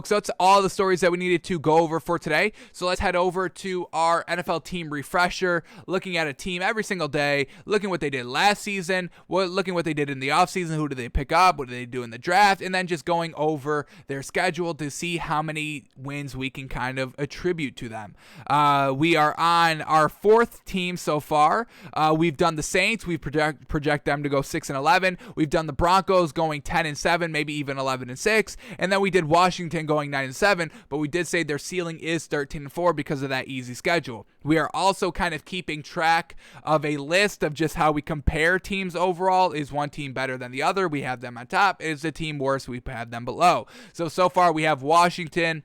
So that's all the stories that we needed to go over for today. So let's head over to our NFL team refresher, looking at a team every single day, looking what they did last season, looking what they did in the offseason, who did they pick up, what did they do in the draft, and then just going over their schedule to see how many wins we can kind of attribute to them. We are on our fourth team so far. We've done the Saints. We project them to go 6-11. We've done the Broncos going 10-7, maybe even 11-6, and then we did Washington going 9-7, but we did say their ceiling is 13-4 because of that easy schedule. We are also kind of keeping track of a list of just how we compare teams overall. Is one team better than the other? We have them on top. Is the team worse? We have them below. So far we have Washington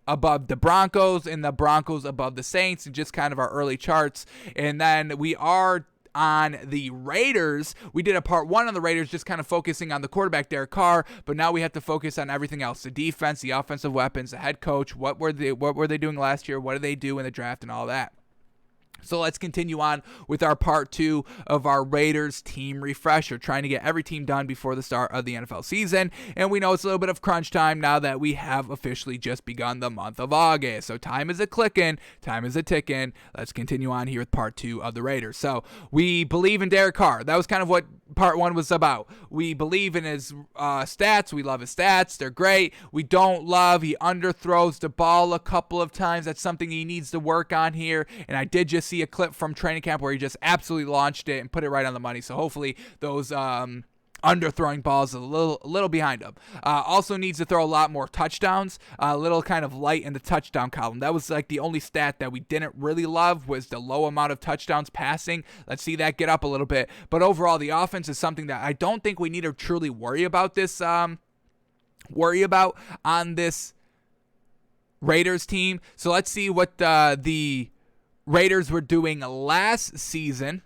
above the Broncos and the Broncos above the Saints, and just kind of our early charts. And then we are on the Raiders. We did a part 1 on the Raiders, just kind of focusing on the quarterback, Derek Carr, but now we have to focus on everything else: the defense, the offensive weapons, the head coach, what were they doing last year, what did they do in the draft, and all that. So let's continue on with our part 2 of our Raiders team refresher, trying to get every team done before the start of the NFL season. And we know it's a little bit of crunch time now that we have officially just begun the month of August. So time is a-clicking, time is a-ticking. Let's continue on here with part 2 of the Raiders. So we believe in Derek Carr. That was kind of what part 1 was about. We believe in his stats. We love his stats. They're great. We don't love, he underthrows the ball a couple of times. That's something he needs to work on here. And I did just see a clip from training camp where he just absolutely launched it and put it right on the money. So hopefully those underthrowing balls a little behind him. Also needs to throw a lot more touchdowns. A little kind of light in the touchdown column. That was like the only stat that we didn't really love, was the low amount of touchdowns passing. Let's see that get up a little bit. But overall, the offense is something that I don't think we need to truly worry about on this Raiders team. So let's see what the Raiders were doing last season.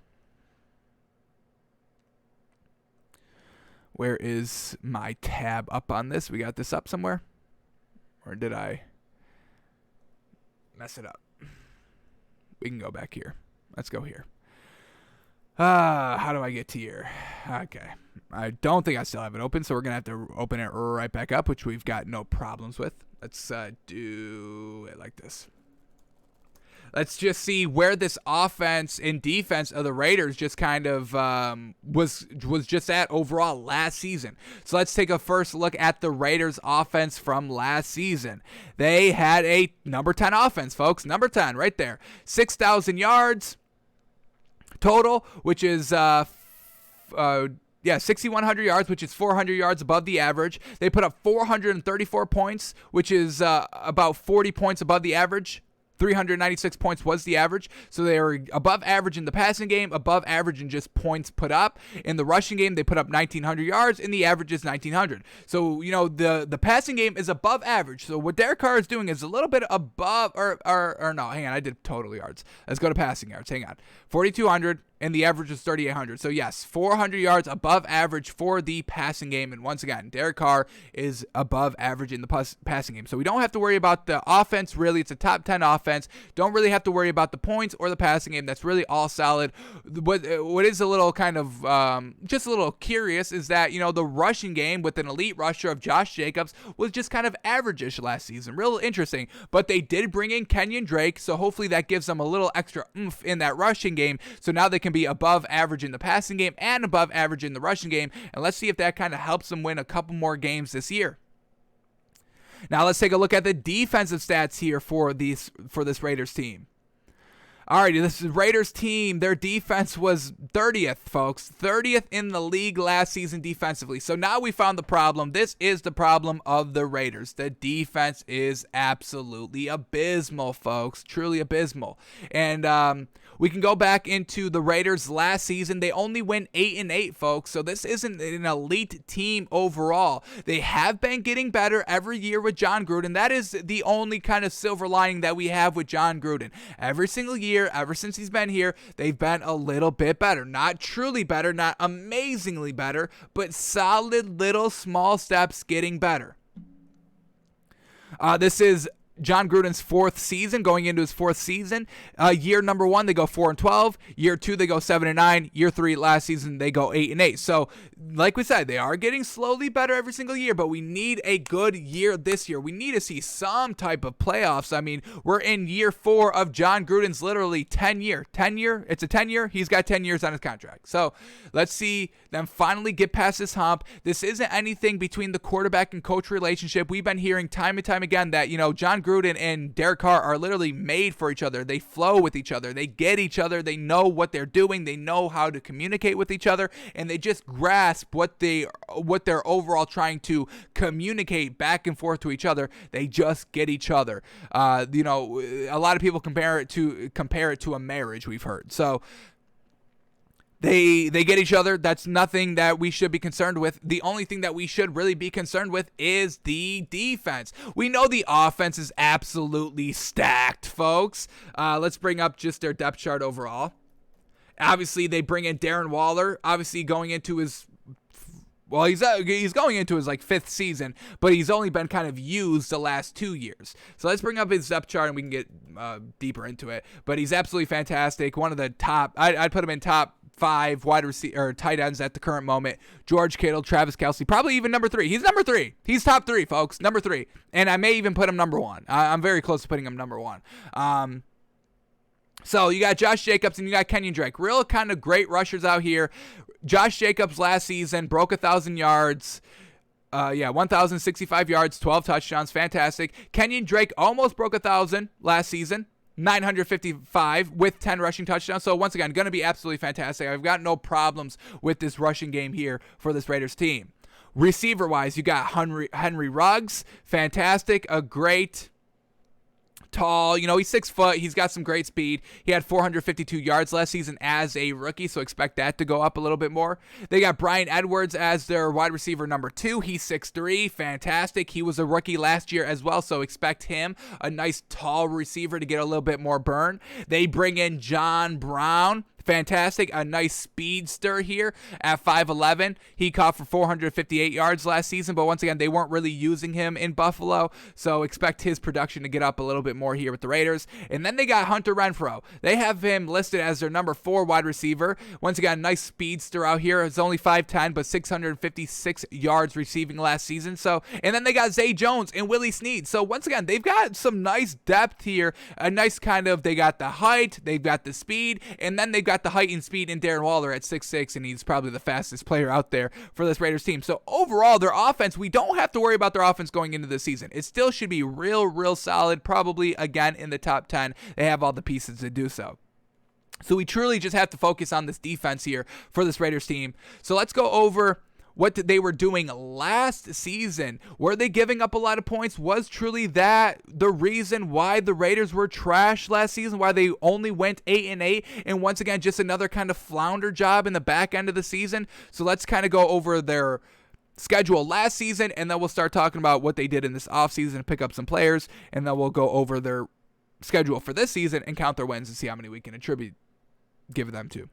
Where is my tab up on this? We got this up somewhere? Or did I mess it up? We can go back here. Let's go here. How do I get to here? Okay. I don't think I still have it open, so we're going to have to open it right back up, which we've got no problems with. Let's do it like this. Let's just see where this offense and defense of the Raiders just kind of was just at overall last season. So let's take a first look at the Raiders offense from last season. They had a number 10 offense, folks. Number 10 right there. 6,000 yards total, which is 6,100 yards, which is 400 yards above the average. They put up 434 points, which is about 40 points above the average. 396 points was the average. So they were above average in the passing game, above average in just points put up. In the rushing game, they put up 1,900 yards, and the average is 1,900. So, the passing game is above average. So what Derek Carr is doing is a little bit above, or no, hang on, I did total yards. Let's go to passing yards. Hang on. 4,200. And the average is 3,800. So, yes, 400 yards above average for the passing game. And once again, Derek Carr is above average in the passing game. So, we don't have to worry about the offense, really. It's a top 10 offense. Don't really have to worry about the points or the passing game. That's really all solid. What is a little kind of just a little curious is that, the rushing game with an elite rusher of Josh Jacobs was just kind of average-ish last season. Real interesting. But they did bring in Kenyon Drake. So, hopefully that gives them a little extra oomph in that rushing game. So, now they can be above average in the passing game and above average in the rushing game. And let's see if that kind of helps them win a couple more games this year. Now let's take a look at the defensive stats here for this Raiders team. Alrighty, this Raiders team, their defense was 30th, folks. 30th in the league last season defensively. So now we found the problem. This is the problem of the Raiders. The defense is absolutely abysmal, folks. Truly abysmal. And we can go back into the Raiders last season. They only went 8-8, folks. So this isn't an elite team overall. They have been getting better every year with John Gruden. That is the only kind of silver lining that we have with John Gruden. Every single year, ever since he's been here, they've been a little bit better. Not truly better, not amazingly better, but solid little small steps getting better. This is John Gruden's fourth season, going into his fourth season. Year number 1, they go 4-12. Year 2, they go 7-9. Year 3, last season, they go 8-8. So, like we said, they are getting slowly better every single year, but we need a good year this year. We need to see some type of playoffs. I mean, we're in year 4 of John Gruden's literally 10-year. 10-year? It's a 10-year? He's got 10 years on his contract. So, let's see them finally get past this hump. This isn't anything between the quarterback and coach relationship. We've been hearing time and time again that, John Gruden and Derek Carr are literally made for each other. They flow with each other. They get each other. They know what they're doing. They know how to communicate with each other, and they just grasp what they're overall trying to communicate back and forth to each other. They just get each other. A lot of people compare it to a marriage, we've heard. So They get each other. That's nothing that we should be concerned with. The only thing that we should really be concerned with is the defense. We know the offense is absolutely stacked, folks. Let's bring up just their depth chart overall. Obviously, they bring in Darren Waller, obviously going into his... Well, he's going into his fifth season, but he's only been kind of used the last 2 years. So let's bring up his depth chart and we can get deeper into it. But he's absolutely fantastic. One of the top... I'd put him in top 5 wide receiver or tight ends at the current moment. George Kittle, Travis Kelce, probably even number 3. He's number 3. He's top 3, folks. Number 3. And I may even put him number 1. I'm very close to putting him number 1. So you got Josh Jacobs and you got Kenyon Drake. Real kind of great rushers out here. Josh Jacobs last season broke 1,000 yards. 1,065 yards, 12 touchdowns. Fantastic. Kenyon Drake almost broke 1,000 last season. 955 with 10 rushing touchdowns. So once again, going to be absolutely fantastic. I've got no problems with this rushing game here for this Raiders team. Receiver-wise, you got Henry Ruggs. Fantastic. A great... tall, he's 6 foot. He's got some great speed. He had 452 yards last season as a rookie, so expect that to go up a little bit more. They got Bryan Edwards as their wide receiver number 2. He's 6'3", fantastic. He was a rookie last year as well, so expect him, a nice tall receiver, to get a little bit more burn. They bring in John Brown. Fantastic. A nice speedster here at 5'11". He caught for 458 yards last season, but once again, they weren't really using him in Buffalo, so expect his production to get up a little bit more here with the Raiders. And then they got Hunter Renfrow. They have him listed as their number 4 wide receiver. Once again, nice speedster out here. It's only 5'10", but 656 yards receiving last season. And then they got Zay Jones and Willie Snead. So once again, they've got some nice depth here. A nice they got the height, they've got the speed, and then they've got the height and speed in Darren Waller at 6'6", and he's probably the fastest player out there for this Raiders team. So overall, their offense, we don't have to worry about their offense going into the season. It still should be real solid, probably again in the top 10. They have all the pieces to do so. So we truly just have to focus on this defense here for this Raiders team. So let's go over what they were doing last season. Were they giving up a lot of points? Was truly that the reason why the Raiders were trash last season, why they only went 8-8, and once again, just another kind of flounder job in the back end of the season? So let's kind of go over their schedule last season, and then we'll start talking about what they did in this offseason and pick up some players, and then we'll go over their schedule for this season and count their wins and see how many we can give them to.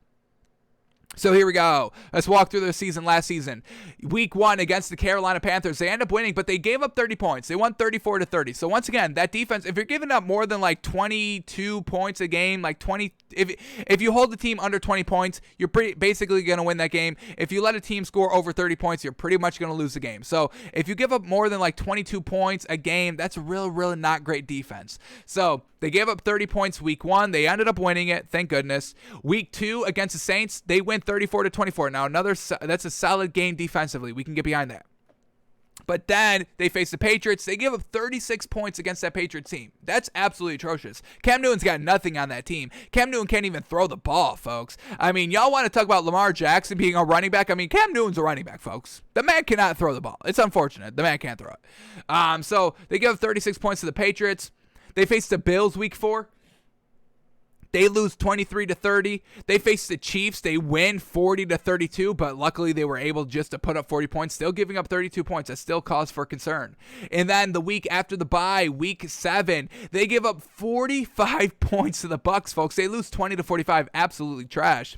So here we go. Let's walk through their season last season. Week 1 against the Carolina Panthers. They end up winning, but they gave up 30 points. They won 34-30. So once again, that defense, if you're giving up more than 22 points a game, if you hold the team under 20 points, you're basically going to win that game. If you let a team score over 30 points, you're pretty much going to lose the game. So if you give up more than 22 points a game, that's really not great defense. So they gave up 30 points week 1. They ended up winning it, thank goodness. Week 2 against the Saints, they win 34-24. Now that's a solid game defensively. We can get behind that. But then they face the Patriots. They give up 36 points against that Patriots team. That's absolutely atrocious. Cam Newton's got nothing on that team. Cam Newton can't even throw the ball, folks. I mean, y'all want to talk about Lamar Jackson being a running back? I mean, Cam Newton's a running back, folks. The man cannot throw the ball. It's unfortunate. The man can't throw it. So they give up 36 points to the Patriots. They face the Bills week 4. They lose 23-30. They face the Chiefs. They win 40-32, but luckily they were able just to put up 40 points, still giving up 32 points. That's still cause for concern. And then the week after the bye, week 7, they give up 45 points to the Bucs, folks. They lose 20-45, absolutely trash.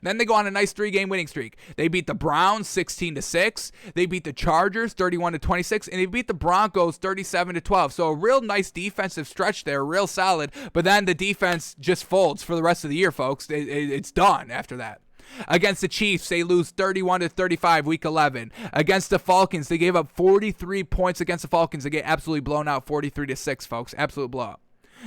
Then they go on a nice 3-game winning streak. They beat the Browns 16-6. They beat the Chargers 31-26, and they beat the Broncos 37-12. So a real nice defensive stretch there, real solid. But then the defense just folds for the rest of the year, folks. It's done after that. Against the Chiefs, they lose 31-35 week 11. Against the Falcons, they gave up 43 points against the Falcons. They get absolutely blown out 43-6, folks. Absolute blowout.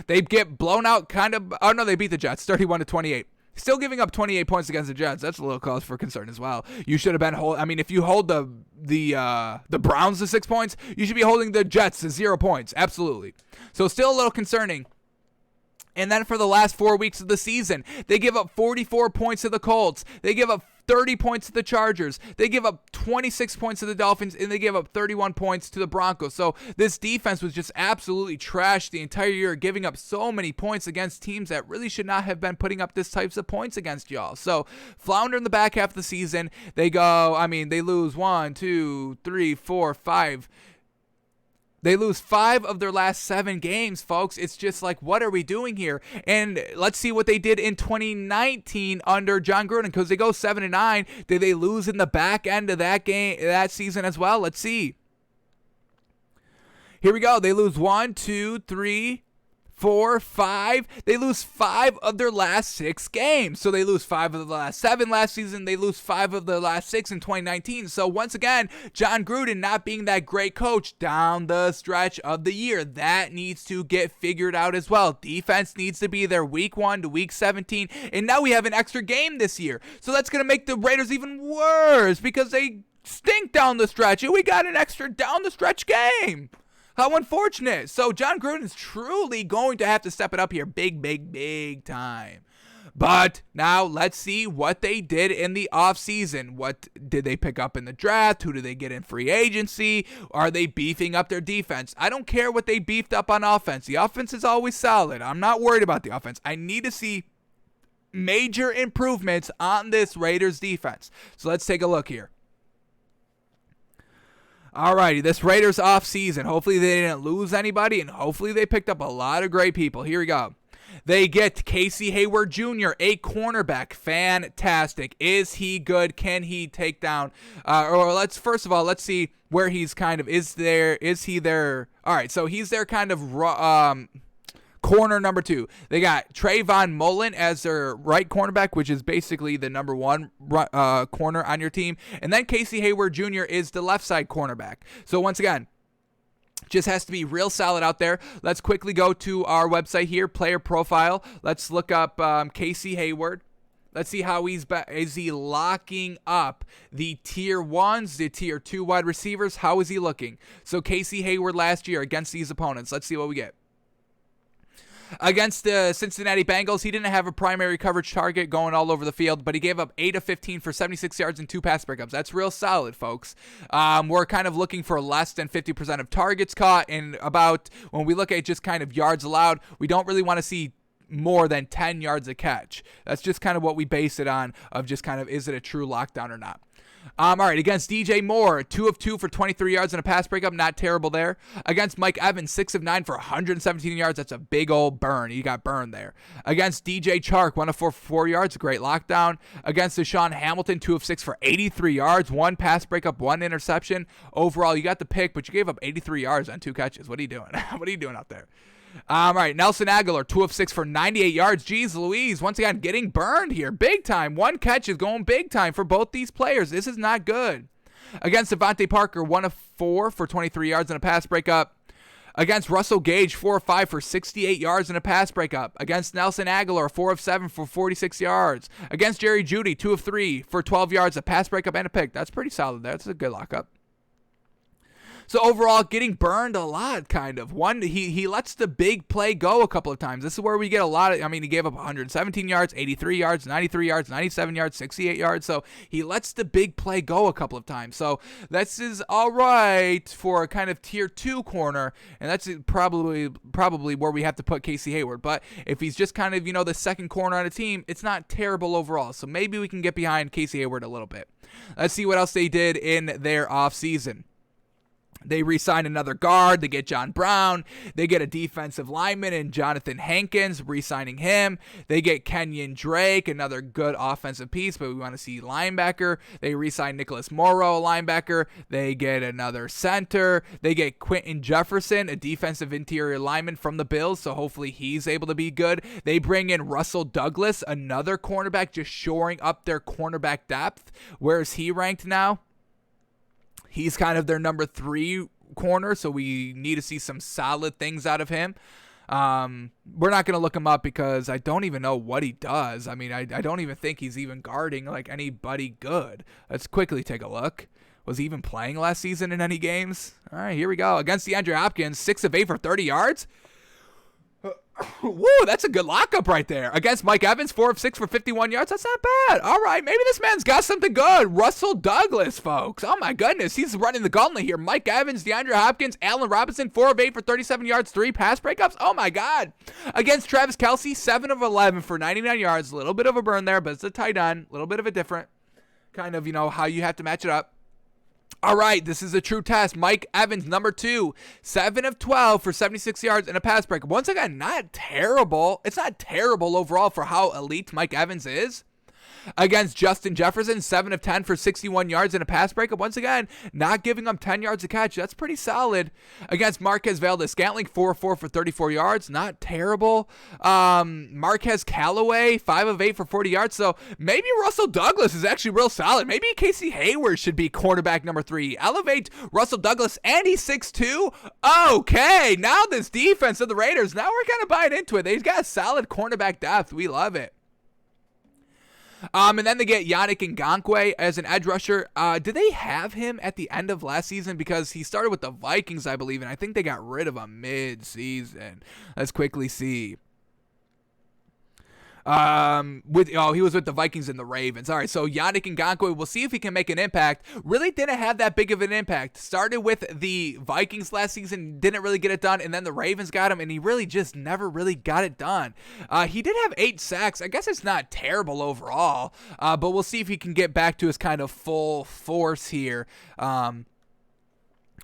They get blown out they beat the Jets 31-28. Still giving up 28 points against the Jets. That's a little cause for concern as well. You should have been if you hold the Browns to 6 points, you should be holding the Jets to 0 points. Absolutely. So still a little concerning. And then for the last 4 weeks of the season, they give up 44 points to the Colts. They give up 30 points to the Chargers. They give up 26 points to the Dolphins, and they give up 31 points to the Broncos. So this defense was just absolutely trashed the entire year, giving up so many points against teams that really should not have been putting up this types of points against y'all. So flounder in the back half of the season. They lose 1, 2, 3, 4, 5. They lose 5 of their last 7 games, folks. It's just like, what are we doing here? And let's see what they did in 2019 under John Gruden, because they go 7-9. Did they lose in the back end of that season as well? Let's see. Here we go. They lose 1, 2, 3, 4, 5. They lose 5 of their last 6 games. So they lose 5 of the last 7 last season. They lose 5 of the last 6 in 2019. So once again, John Gruden not being that great coach down the stretch of the year. That needs to get figured out as well. Defense needs to be there week 1 to week 17. And now we have an extra game this year. So that's going to make the Raiders even worse because they stink down the stretch. And we got an extra down the stretch game. How unfortunate. So John Gruden is truly going to have to step it up here big time. But now let's see what they did in the offseason. What did they pick up in the draft? Who did they get in free agency? Are they beefing up their defense? I don't care what they beefed up on offense. The offense is always solid. I'm not worried about the offense. I need to see major improvements on this Raiders defense. So let's take a look here. Alrighty, this Raiders offseason. Hopefully they didn't lose anybody, and hopefully they picked up a lot of great people. Here we go. They get Casey Hayward Jr., a cornerback. Fantastic. Is he good? Can he take down? Let's see where he's kind of. Is he there? All right, so he's their kind of corner number 2. They got Trayvon Mullen as their right cornerback, which is basically the number 1 corner on your team. And then Casey Hayward Jr. is the left side cornerback. So once again, just has to be real solid out there. Let's quickly go to our website here, player profile. Let's look up Casey Hayward. Let's see how is he locking up the tier 1s, the tier 2 wide receivers. How is he looking? So Casey Hayward last year against these opponents. Let's see what we get. Against the Cincinnati Bengals, he didn't have a primary coverage target going all over the field, but he gave up 8 of 15 for 76 yards and 2 pass breakups. That's real solid, folks. We're kind of looking for less than 50% of targets caught, and when we look at just kind of yards allowed, we don't really want to see more than 10 yards a catch. That's just kind of what we base it on, of just kind of, is it a true lockdown or not? All right, against DJ Moore, 2 of 2 for 23 yards and a pass breakup. Not terrible there. Against Mike Evans, 6 of 9 for 117 yards. That's a big old burn. He got burned there. Against DJ Chark, 1 of 4 for 4 yards. Great lockdown. Against Deshaun Hamilton, 2 of 6 for 83 yards. 1 pass breakup, 1 interception. Overall, you got the pick, but you gave up 83 yards on 2 catches. What are you doing? What are you doing out there? All right, Nelson Aguilar, 2 of 6 for 98 yards. Jeez Louise, once again, getting burned here. Big time. 1 catch is going big time for both these players. This is not good. Against Devontae Parker, 1 of 4 for 23 yards and a pass breakup. Against Russell Gage, 4 of 5 for 68 yards and a pass breakup. Against Nelson Aguilar, 4 of 7 for 46 yards. Against Jerry Jeudy, 2 of 3 for 12 yards, a pass breakup, and a pick. That's pretty solid there. That's a good lockup. So overall, getting burned a lot, kind of. He lets the big play go a couple of times. This is where we get a lot of, he gave up 117 yards, 83 yards, 93 yards, 97 yards, 68 yards. So he lets the big play go a couple of times. So this is all right for a kind of tier 2 corner, and that's probably where we have to put Casey Hayward. But if he's just kind of, the second corner on a team, it's not terrible overall. So maybe we can get behind Casey Hayward a little bit. Let's see what else they did in their offseason. They re-sign another guard. They get John Brown. They get a defensive lineman in Jonathan Hankins, re-signing him. They get Kenyon Drake, another good offensive piece, but we want to see linebacker. They re-sign Nicholas Morrow, a linebacker. They get another center. They get Quentin Jefferson, a defensive interior lineman from the Bills, so hopefully he's able to be good. They bring in Russell Douglas, another cornerback, just shoring up their cornerback depth. Where is he ranked now? He's kind of their number 3 corner, so we need to see some solid things out of him. We're not going to look him up because I don't even know what he does. I mean, I don't even think he's even guarding like anybody good. Let's quickly take a look. Was he even playing last season in any games? All right, here we go. Against DeAndre Hopkins, 6 of 8 for 30 yards. Woo, that's a good lockup right there. Against Mike Evans, 4 of 6 for 51 yards. That's not bad. All right, maybe this man's got something good. Russell Douglas, folks. Oh, my goodness. He's running the gauntlet here. Mike Evans, DeAndre Hopkins, Allen Robinson, 4 of 8 for 37 yards, 3 pass breakups. Oh, my God. Against Travis Kelce, 7 of 11 for 99 yards. A little bit of a burn there, but it's a tight end. A little bit of a different kind of, how you have to match it up. All right, this is a true test. Mike Evans, number 2, 7 of 12 for 76 yards and a pass break. Once again, not terrible. It's not terrible overall for how elite Mike Evans is. Against Justin Jefferson, 7 of 10 for 61 yards and a pass breakup. Once again, not giving him 10 yards a catch. That's pretty solid. Against Marquez Valdes-Scantling, 4 of 4 for 34 yards. Not terrible. Marquez Callaway, 5 of 8 for 40 yards. So maybe Russell Douglas is actually real solid. Maybe Casey Hayward should be cornerback number 3. Elevate Russell Douglas, and he's 6'2". Okay, now this defense of the Raiders, now we're kind of buying into it. They've got solid cornerback depth. We love it. And then they get Yannick Ngakoue as an edge rusher. Did they have him at the end of last season? Because he started with the Vikings, I believe, and I think they got rid of him mid-season. Let's quickly see. He was with the Vikings and the Ravens. All right, so Yannick Ngakoue, we'll see if he can make an impact. Really didn't have that big of an impact. Started with the Vikings last season, didn't really get it done, and then the Ravens got him, and he really just never really got it done. He did have 8 sacks. I guess it's not terrible overall, but we'll see if he can get back to his kind of full force here.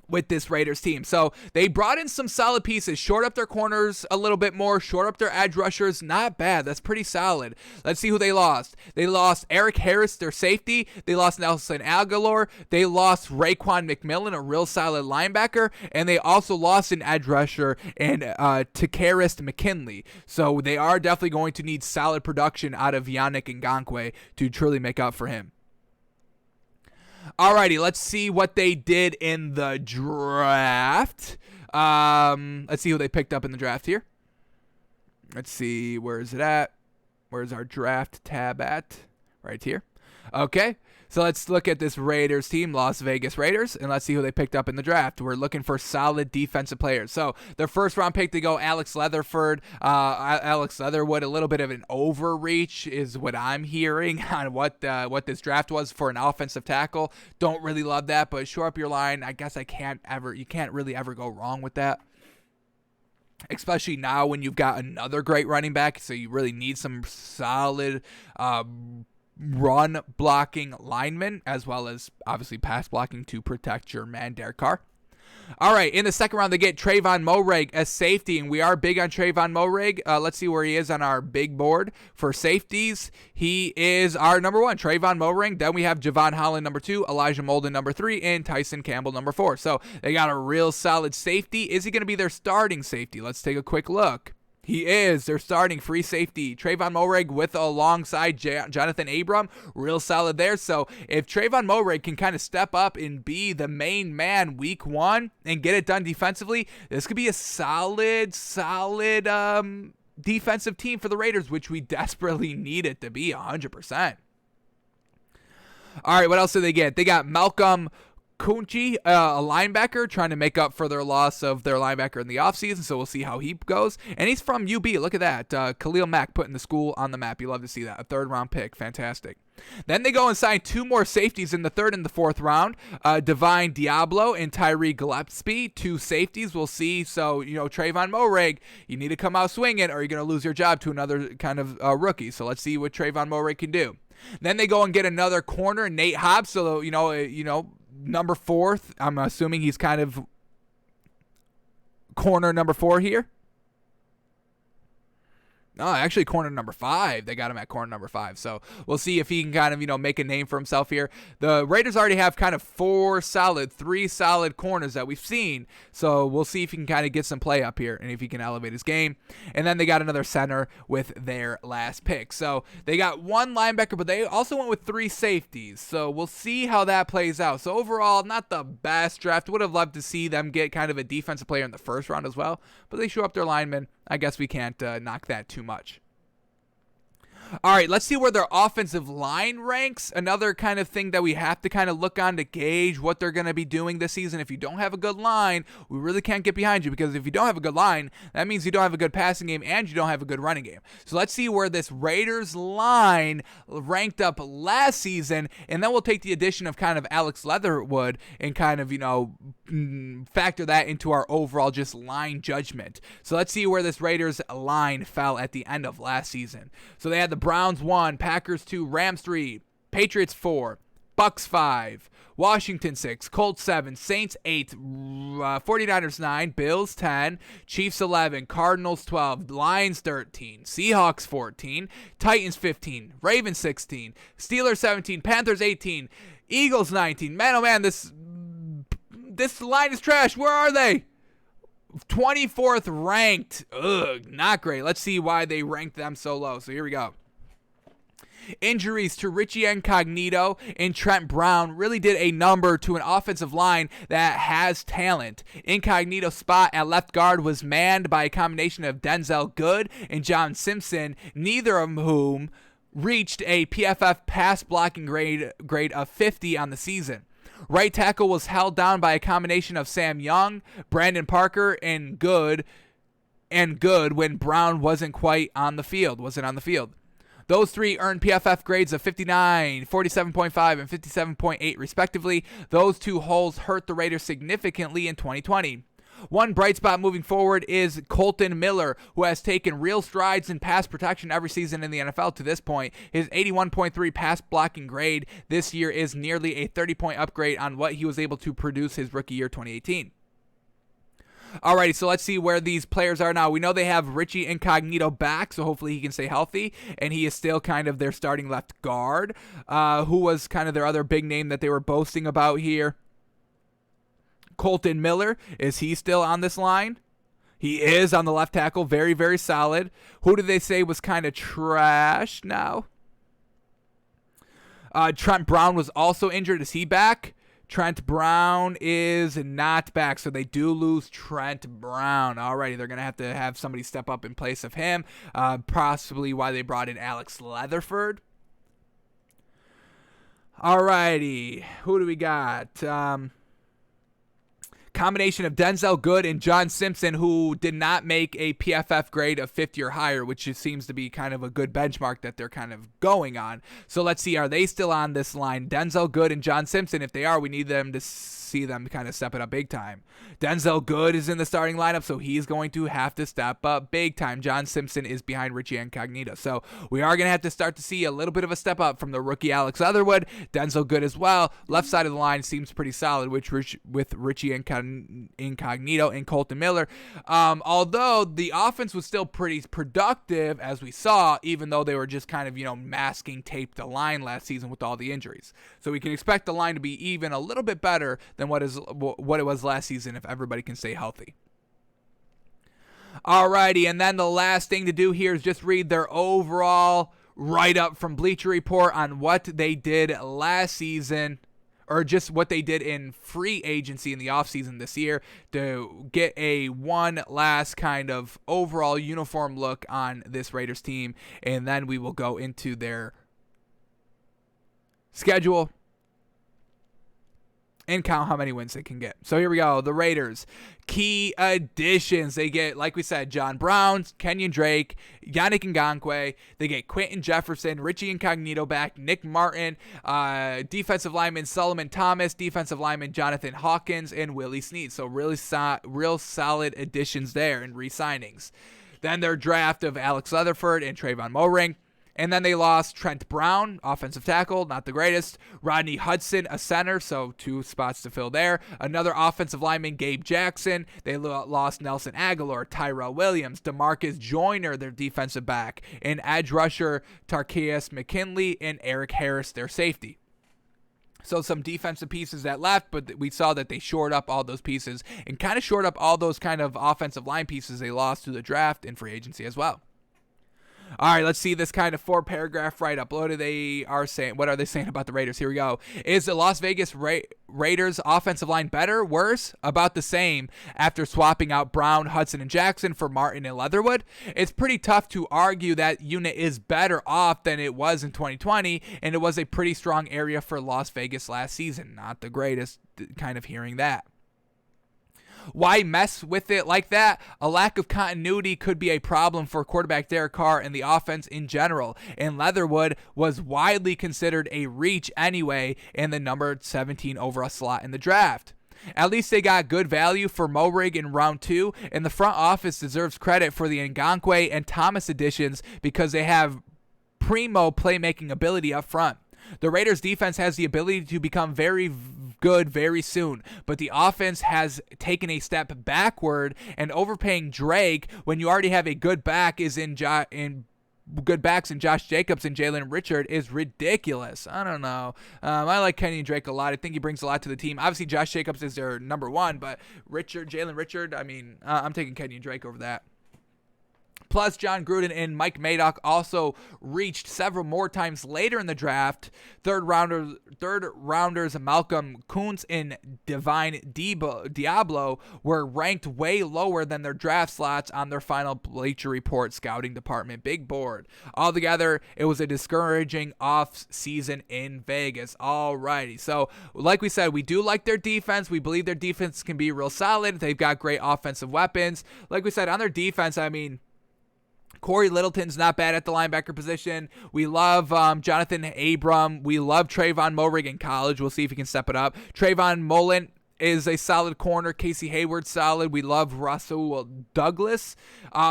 With this Raiders team. So they brought in some solid pieces, short up their corners a little bit more, short up their edge rushers. Not bad. That's pretty solid. Let's see who they lost. They lost Eric Harris, their safety. They lost Nelson Aguilar. They lost Raekwon McMillan, a real solid linebacker. And they also lost an edge rusher and Takaris McKinley. So they are definitely going to need solid production out of Yannick Ngakoue to truly make up for him. Alrighty, let's see what they did in the draft. Let's see who they picked up in the draft here. Let's see, where is it at? Where's our draft tab at? Right here. Okay, so let's look at this Raiders team, Las Vegas Raiders, and let's see who they picked up in the draft. We're looking for solid defensive players. So their first round pick, they go Alex Leatherwood, a little bit of an overreach is what I'm hearing on what this draft was for an offensive tackle. Don't really love that, but shore up your line. I guess you can't really ever go wrong with that. Especially now when you've got another great running back, so you really need some solid run blocking linemen, as well as obviously pass blocking to protect your man Derek Carr. All right, in the second round, they get Trayvon Moehrig as safety, and we are big on Trayvon Moehrig. Let's see where he is on our big board for safeties. He is our number 1, Trayvon Moehrig. Then we have Javon Holland, number 2, Elijah Molden, number 3, and Tyson Campbell, number 4. So they got a real solid safety. Is he going to be their starting safety? Let's take a quick look. He is their starting free safety. Trayvon Moehrig with alongside Jonathan Abram. Real solid there. So if Trayvon Moehrig can kind of step up and be the main man week 1 and get it done defensively, this could be a solid defensive team for the Raiders, which we desperately need it to be 100%. All right, what else did they get? They got Malcolm Kunchi, a linebacker, trying to make up for their loss of their linebacker in the offseason, so we'll see how he goes. And he's from UB. Look at that. Khalil Mack putting the school on the map. You love to see that. A third-round pick. Fantastic. Then they go and sign 2 more safeties in the third and the fourth round. Divine Diablo and Tyree Gillespie, 2 safeties. We'll see. So, Trayvon Moehrig, you need to come out swinging or you're going to lose your job to another kind of rookie. So let's see what Trayvon Moehrig can do. Then they go and get another corner, Nate Hobbs. So, number 4. I'm assuming he's kind of corner number 4 here. No, actually corner number 5. They got him at corner number 5. So we'll see if he can kind of, make a name for himself here. The Raiders already have kind of 3 solid corners that we've seen. So we'll see if he can kind of get some play up here and if he can elevate his game. And then they got another center with their last pick. So they got 1 linebacker, but they also went with 3 safeties. So we'll see how that plays out. So overall, not the best draft. Would have loved to see them get kind of a defensive player in the first round as well. But they show up their linemen. I guess we can't knock that too much. All right, let's see where their offensive line ranks. Another kind of thing that we have to kind of look on to gauge what they're going to be doing this season. If you don't have a good line, we really can't get behind you, because if you don't have a good line, that means you don't have a good passing game and you don't have a good running game. So let's see where this Raiders line ranked up last season, and then we'll take the addition of kind of Alex Leatherwood and kind of, factor that into our overall just line judgment. So let's see where this Raiders line fell at the end of last season. So they had the Browns 1, Packers 2, Rams 3, Patriots 4, Bucks 5, Washington 6, Colts 7, Saints 8, 49ers 9, Bills 10, Chiefs 11, Cardinals 12, Lions 13, Seahawks 14, Titans 15, Ravens 16, Steelers 17, Panthers 18, Eagles 19. Man, oh man, this line is trash. Where are they? 24th ranked. Ugh, not great. Let's see why they ranked them so low. So here we go. Injuries to Richie Incognito and Trent Brown really did a number to an offensive line that has talent. Incognito's spot at left guard was manned by a combination of Denzel Good and John Simpson, neither of whom reached a PFF pass blocking grade of 50 on the season. Right tackle was held down by a combination of Sam Young, Brandon Parker, and Good when Brown wasn't on the field. Those 3 earned PFF grades of 59, 47.5, and 57.8 respectively. Those 2 holes hurt the Raiders significantly in 2020. One bright spot moving forward is Colton Miller, who has taken real strides in pass protection every season in the NFL to this point. His 81.3 pass blocking grade this year is nearly a 30-point upgrade on what he was able to produce his rookie year 2018. Alrighty, so let's see where these players are now. We know they have Richie Incognito back, so hopefully he can stay healthy, and he is still kind of their starting left guard, who was kind of their other big name that they were boasting about here. Colton Miller, is he still on this line? He is on the left tackle, very, very solid. Who did they say was kind of trash now? Trent Brown was also injured. Is he back? Trent Brown is not back, so they do lose Trent Brown. Alrighty, they're going to have somebody step up in place of him, possibly why they brought in Alex Leatherwood. Alrighty, who do we got? Combination of Denzel Good and John Simpson, who did not make a PFF grade of 50 or higher, which just seems to be kind of a good benchmark that they're kind of going on. So let's see, are they still on this line? Denzel Good and John Simpson, if they are, we need them to see them kind of step it up big time. Denzel Good is in the starting lineup, so he's going to have to step up big time. John Simpson is behind Richie Incognito. So we are going to have to start to see a little bit of a step up from the rookie Alex Leatherwood. Denzel Good as well. Left side of the line seems pretty solid with Richie Incognito and Colton Miller. Although the offense was still pretty productive, as we saw, even though they were just kind of, masking tape the line last season with all the injuries. So we can expect the line to be even a little bit better than what it was last season if everybody can stay healthy. Alrighty, and then the last thing to do here is just read their overall write-up from Bleacher Report on what they did last season, or just what they did in free agency in the offseason this year, to get one last kind of overall uniform look on this Raiders team, and then we will go into their schedule and count how many wins they can get. So here we go. The Raiders. Key additions. They get, like we said, John Brown, Kenyon Drake, Yannick Ngakoue. They get Quentin Jefferson, Richie Incognito back, Nick Martin, defensive lineman Solomon Thomas, defensive lineman Jonathan Hawkins, and Willie Snead. So real solid additions there and re-signings. Then their draft of Alex Leatherwood and Trayvon Moehring. And then they lost Trent Brown, offensive tackle, not the greatest. Rodney Hudson, a center, so 2 spots to fill there. Another offensive lineman, Gabe Jackson. They lost Nelson Aguilar, Tyrell Williams, DeMarcus Joyner, their defensive back, and edge rusher Tarkias McKinley and Eric Harris, their safety. So some defensive pieces that left, but we saw that they shored up all those pieces and kind of shored up all those kind of offensive line pieces they lost through the draft and free agency as well. All right, let's see this kind of 4-paragraph write-up. What are they saying about the Raiders? Here we go. Is the Las Vegas Raiders offensive line better, worse, about the same after swapping out Brown, Hudson, and Jackson for Martin and Leatherwood? It's pretty tough to argue that unit is better off than it was in 2020, and it was a pretty strong area for Las Vegas last season. Not the greatest kind of hearing that. Why mess with it like that? A lack of continuity could be a problem for quarterback Derek Carr and the offense in general, and Leatherwood was widely considered a reach anyway in the number 17 overall slot in the draft. At least they got good value for Moehrig in round 2, and the front office deserves credit for the Ngakoue and Thomas additions because they have primo playmaking ability up front. The Raiders defense has the ability to become very good very soon, but the offense has taken a step backward, and overpaying Drake when you already have a good back good backs in Josh Jacobs and Jalen Richard is ridiculous. I don't know. I like Kenny Drake a lot. I think he brings a lot to the team. Obviously, Josh Jacobs is their number 1, but Jalen Richard, I'm taking Kenny Drake over that. Plus, John Gruden and Mike Madoff also reached several more times later in the draft. Third rounders Malcolm Kuntz and Divine Diablo were ranked way lower than their draft slots on their final Bleacher Report scouting department big board. Altogether, it was a discouraging off season in Vegas. Alrighty, so like we said, we do like their defense. We believe their defense can be real solid. They've got great offensive weapons. Like we said, on their defense, Corey Littleton's not bad at the linebacker position. We love Jonathan Abram. We love Trayvon Moehrig in college. We'll see if he can step it up. Trayvon Mullen is a solid corner. Casey Hayward's solid. We love Russell Douglas.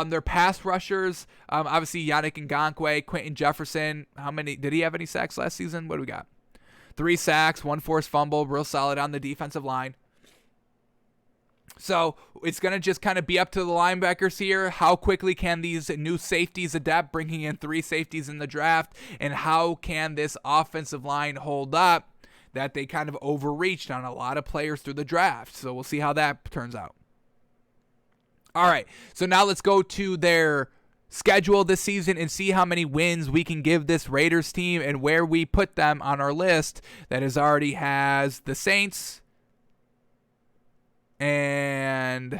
Their pass rushers, obviously Yannick Ngakoue, Quentin Jefferson. Did he have any sacks last season? What do we got? 3 sacks, 1 forced fumble. Real solid on the defensive line. So it's going to just kind of be up to the linebackers here. How quickly can these new safeties adapt, bringing in 3 safeties in the draft? And how can this offensive line hold up that they kind of overreached on a lot of players through the draft? So we'll see how that turns out. All right, so now let's go to their schedule this season and see how many wins we can give this Raiders team and where we put them on our list that already has the Saints and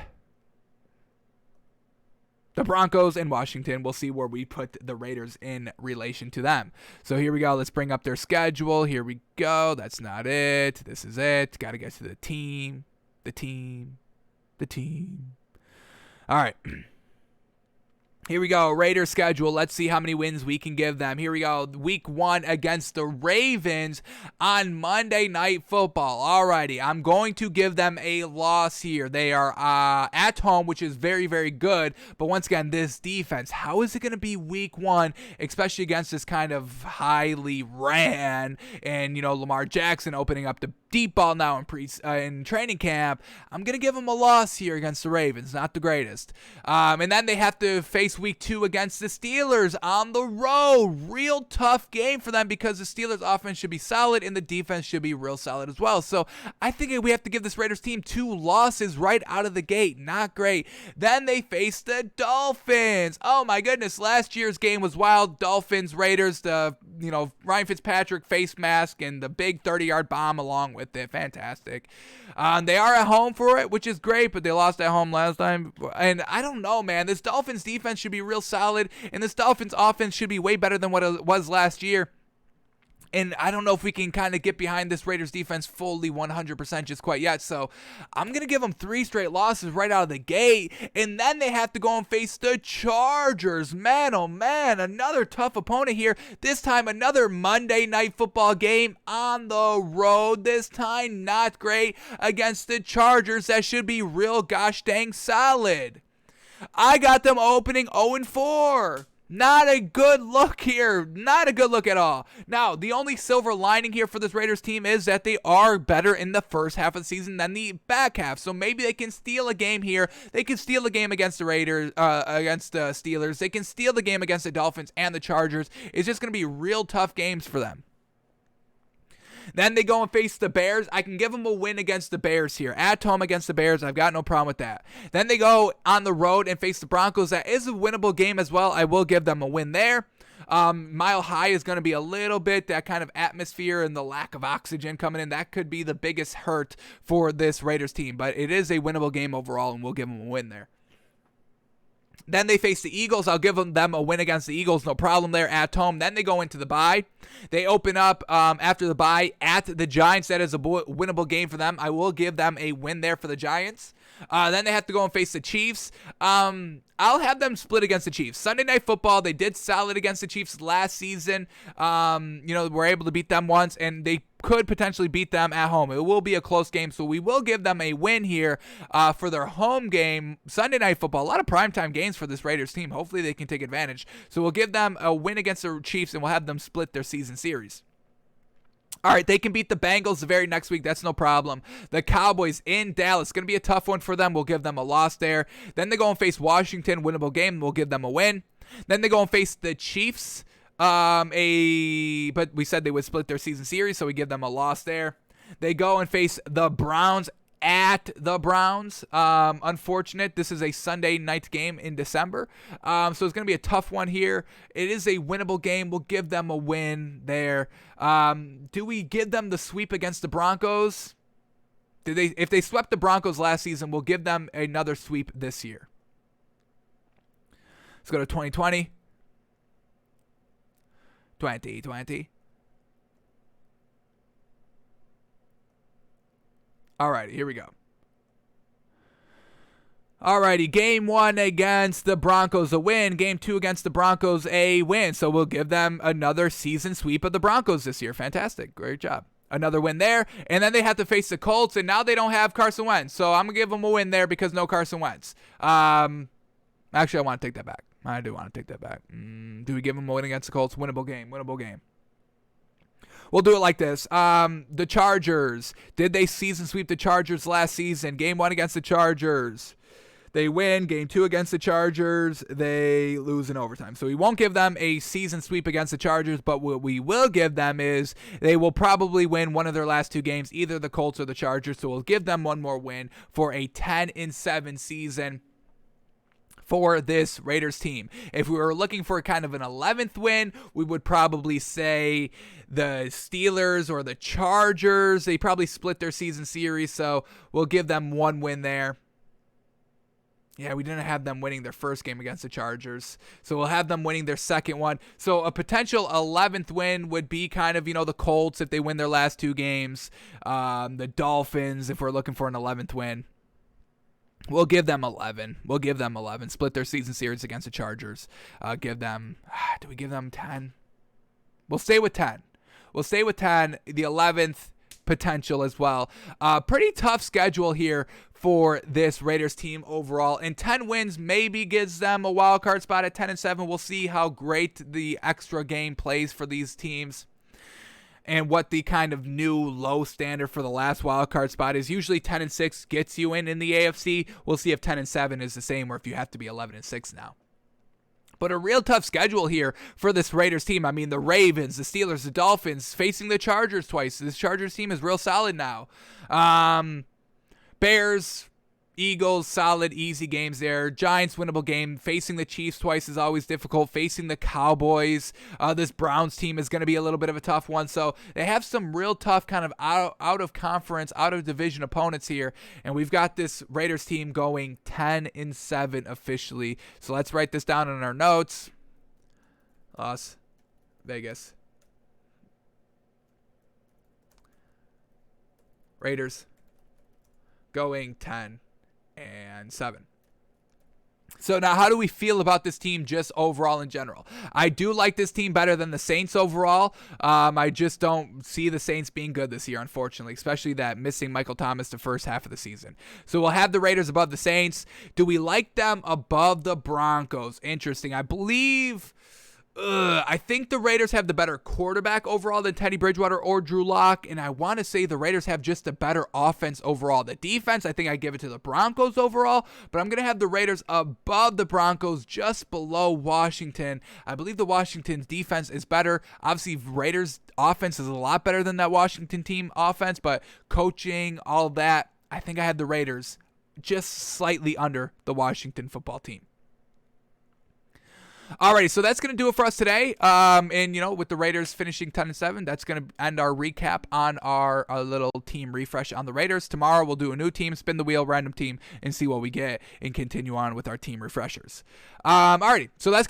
the Broncos and Washington. We'll see where we put the Raiders in relation to them. So here we go. Let's bring up their schedule. Here we go. That's not it. This is it. Got to get to the team. All right. Here we go, Raiders schedule. Let's see how many wins we can give them. Here we go, week 1 against the Ravens on Monday Night Football. Alrighty, I'm going to give them a loss here. They are at home, which is very, very good. But once again, this defense, how is it going to be week 1, especially against this kind of highly ran and, Lamar Jackson opening up the deep ball now in training camp? I'm going to give them a loss here against the Ravens. Not the greatest. And then they have to face week 2 against the Steelers on the road. Real tough game for them because the Steelers offense should be solid and the defense should be real solid as well. So I think we have to give this Raiders team 2 losses right out of the gate. Not great. Then they face the Dolphins. Oh my goodness. Last year's game was wild. Dolphins, Raiders, the Ryan Fitzpatrick face mask and the big 30-yard bomb along with it. Fantastic. They are at home for it, which is great, but they lost at home last time. And I don't know, man. This Dolphins defense should be real solid, and this Dolphins offense should be way better than what it was last year. And I don't know if we can kind of get behind this Raiders defense fully 100% just quite yet. So I'm going to give them 3 straight losses right out of the gate. And then they have to go and face the Chargers. Man, oh man, another tough opponent here. This time another Monday Night Football game on the road. This time not great against the Chargers. That should be real gosh dang solid. I got them opening 0-4. Not a good look here. Not a good look at all. Now, the only silver lining here for this Raiders team is that they are better in the first half of the season than the back half. So maybe they can steal a game here. They can steal a game against the Raiders, against the Steelers. They can steal the game against the Dolphins and the Chargers. It's just going to be real tough games for them. Then they go and face the Bears. I can give them a win against the Bears here. At home against the Bears, I've got no problem with that. Then they go on the road and face the Broncos. That is a winnable game as well. I will give them a win there. Mile High is going to be a little bit that kind of atmosphere and the lack of oxygen coming in. That could be the biggest hurt for this Raiders team. But it is a winnable game overall, and we'll give them a win there. Then they face the Eagles. I'll give them a win against the Eagles. No problem there at home. Then they go into the bye. They open up after the bye at the Giants. That is a winnable game for them. I will give them a win there for the Giants. Then they have to go and face the Chiefs. I'll have them split against the Chiefs. Sunday Night Football, they did solid against the Chiefs last season. Were able to beat them once, and they could potentially beat them at home. It will be a close game, so we will give them a win here for their home game, Sunday Night Football. A lot of primetime games for this Raiders team. Hopefully they can take advantage. So we'll give them a win against the Chiefs, and we'll have them split their season series. All right, they can beat the Bengals the very next week. That's no problem. The Cowboys in Dallas. Going to be a tough one for them. We'll give them a loss there. Then they go and face Washington. Winnable game. We'll give them a win. Then they go and face the Chiefs. But we said they would split their season series, so we give them a loss there. They go and face the Browns at the Browns. Unfortunate. This is a Sunday night game in December. So it's going to be a tough one here. It is a winnable game. We'll give them a win there. Do we give them the sweep against the Broncos? If they swept the Broncos last season, we'll give them another sweep this year. Let's go to 2020. 2020. Alrighty, here we go. Alrighty, game 1 against the Broncos, a win. Game 2 against the Broncos, a win. So we'll give them another season sweep of the Broncos this year. Fantastic. Great job. Another win there. And then they have to face the Colts, and now they don't have Carson Wentz. So I'm going to give them a win there because no Carson Wentz. Actually, I want to take that back. I do want to take that back. Do we give them a win against the Colts? Winnable game. Winnable game. We'll do it like this. The Chargers. Did they season sweep the Chargers last season? Game 1 against the Chargers. They win. Game 2 against the Chargers. They lose in overtime. So we won't give them a season sweep against the Chargers, but what we will give them is they will probably win one of their last 2 games, either the Colts or the Chargers. So we'll give them one more win for a 10-7 season for this Raiders team. If we were looking for kind of an 11th win, we would probably say the Steelers or the Chargers. They probably split their season series, so we'll give them one win there. Yeah, we didn't have them winning their first game against the Chargers, so we'll have them winning their second one. So a potential 11th win would be kind of, the Colts if they win their last 2 games, the Dolphins if we're looking for an 11th win. We'll give them 11. We'll give them 11. Split their season series against the Chargers. Do we give them 10? We'll stay with 10. We'll stay with 10. The 11th potential as well. Pretty tough schedule here for this Raiders team overall. And 10 wins maybe gives them a wild card spot at 10-7. We'll see how great the extra game plays for these teams, and what the kind of new low standard for the last wild card spot is. Usually 10-6 gets you in the AFC. We'll see if 10-7 is the same, or if you have to be 11-6 now. But a real tough schedule here for this Raiders team. I mean, the Ravens, the Steelers, the Dolphins, facing the Chargers twice. This Chargers team is real solid now. Bears, Eagles, solid, easy games there. Giants, winnable game. Facing the Chiefs twice is always difficult. Facing the Cowboys, this Browns team is going to be a little bit of a tough one. So they have some real tough kind of out of conference, out of division opponents here. And we've got this Raiders team going 10-7 officially. So let's write this down in our notes. Las Vegas Raiders going 10-7. So now how do we feel about this team just overall in general? I do like this team better than the Saints overall. I just don't see the Saints being good this year, unfortunately, especially that missing Michael Thomas the first half of the season. So we'll have the Raiders above the Saints. Do we like them above the Broncos? Interesting. I think the Raiders have the better quarterback overall than Teddy Bridgewater or Drew Lock, and I want to say the Raiders have just a better offense overall. The defense, I think I give it to the Broncos overall, but I'm going to have the Raiders above the Broncos, just below Washington. I believe the Washington's defense is better. Obviously, Raiders' offense is a lot better than that Washington team offense, but coaching, all that, I think I had the Raiders just slightly under the Washington football team. Alrighty, so that's going to do it for us today. And, with the Raiders finishing 10-7, that's going to end our recap on our little team refresh on the Raiders. Tomorrow, we'll do a new team, spin the wheel, random team, and see what we get, and continue on with our team refreshers. Alrighty, so that's